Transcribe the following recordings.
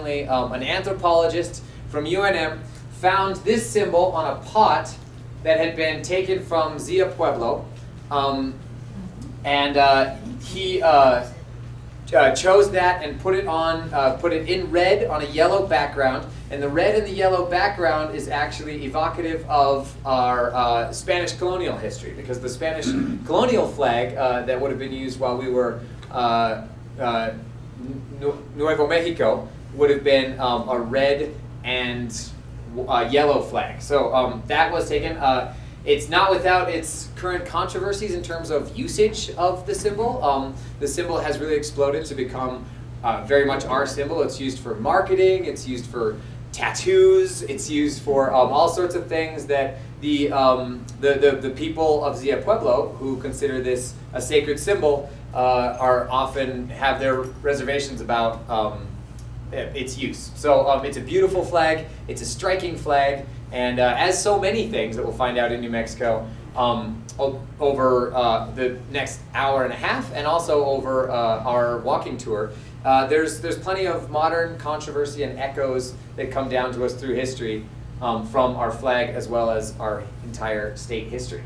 Coincidentally, an anthropologist from UNM found this symbol on a pot that had been taken from Zia Pueblo, and he chose that and put it in red on a yellow background. And the red and the yellow background is actually evocative of our Spanish colonial history, because the Spanish colonial flag that would have been used while we were Nuevo Mexico would have been a red and yellow flag. So that was taken. It's not without its current controversies in terms of usage of the symbol. The symbol has really exploded to become very much our symbol. It's used for marketing, it's used for tattoos, it's used for all sorts of things that the people of Zia Pueblo, who consider this a sacred symbol, are often have their reservations about its use. So it's a beautiful flag, it's a striking flag, and as so many things that we'll find out in New Mexico over the next hour and a half, and also over our walking tour, there's plenty of modern controversy and echoes that come down to us through history from our flag as well as our entire state history.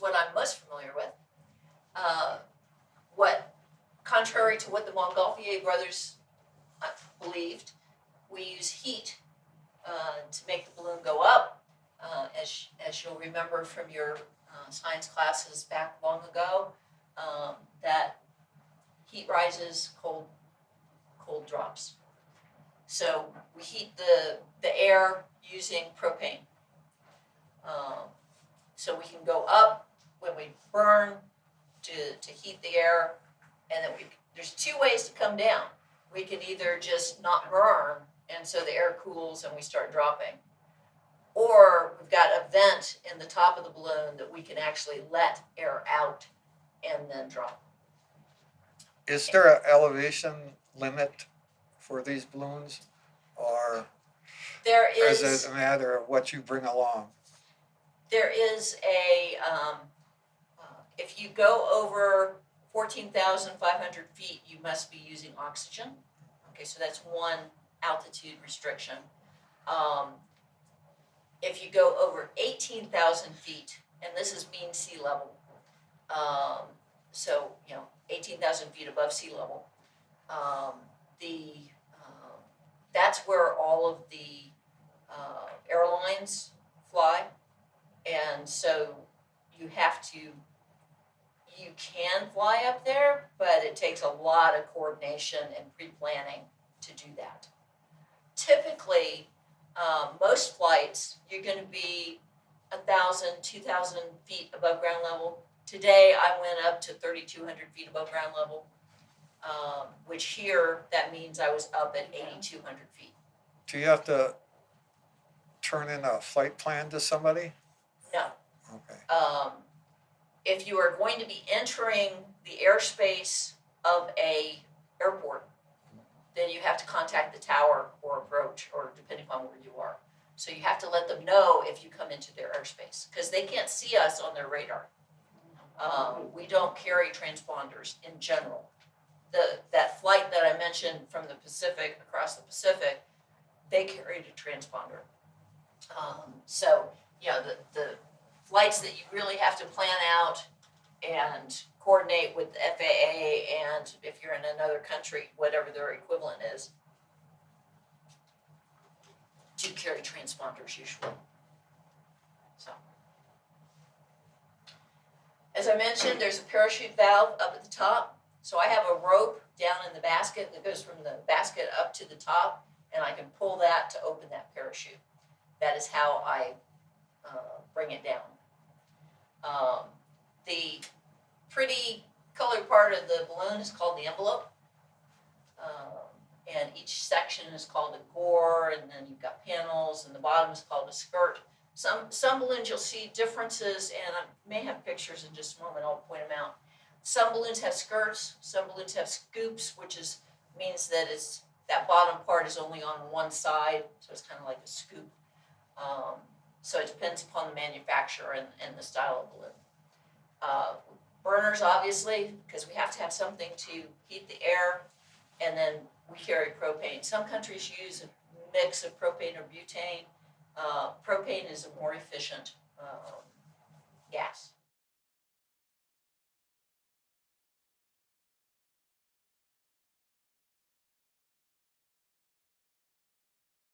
what I'm most familiar with. What, contrary to what the Montgolfier brothers believed, we use heat to make the balloon go up. As you'll remember from your science classes back long ago, that heat rises, cold drops. So we heat the air using propane. So we can go up when we burn to heat the air, and then there's two ways to come down. We can either just not burn, and so the air cools and we start dropping. Or we've got a vent in the top of the balloon that we can actually let air out and then drop. Is there an elevation limit for these balloons, or There is it a matter of what you bring along? There is if you go over 14,500 feet, you must be using oxygen. Okay, so that's one altitude restriction. If you go over 18,000 feet, and this is mean sea level, so 18,000 feet above sea level, that's where all of the airlines fly, and so you can fly up there, but it takes a lot of coordination and pre-planning to do that. Typically, most flights, you're going to be 1,000, 2,000 feet above ground level. Today, I went up to 3,200 feet above ground level, which here, that means I was up at 8,200 feet. Do you have to turn in a flight plan to somebody? No. Okay. If you are going to be entering the airspace of a airport, then you have to contact the tower or approach, or depending on where you are. So you have to let them know if you come into their airspace, because they can't see us on their radar. We don't carry transponders in general. That flight that I mentioned from the Pacific, across the Pacific, they carried a transponder. So the flights that you really have to plan out and coordinate with the FAA, and if you're in another country, whatever their equivalent is, do carry transponders usually. So, as I mentioned, there's a parachute valve up at the top. So I have a rope down in the basket that goes from the basket up to the top, and I can pull that to open that parachute. That is how I bring it down. The pretty colored part of the balloon is called the envelope. And each section is called a gore, and then you've got panels, and the bottom is called a skirt. Some balloons you'll see differences, and I may have pictures in just a moment, I'll point them out. Some balloons have skirts, some balloons have scoops, which means that that bottom part is only on one side, so it's kind of like a scoop. So it depends upon the manufacturer and the style of balloon. Burners, obviously, because we have to have something to heat the air, and then we carry propane. Some countries use a mix of propane or butane. Propane is a more efficient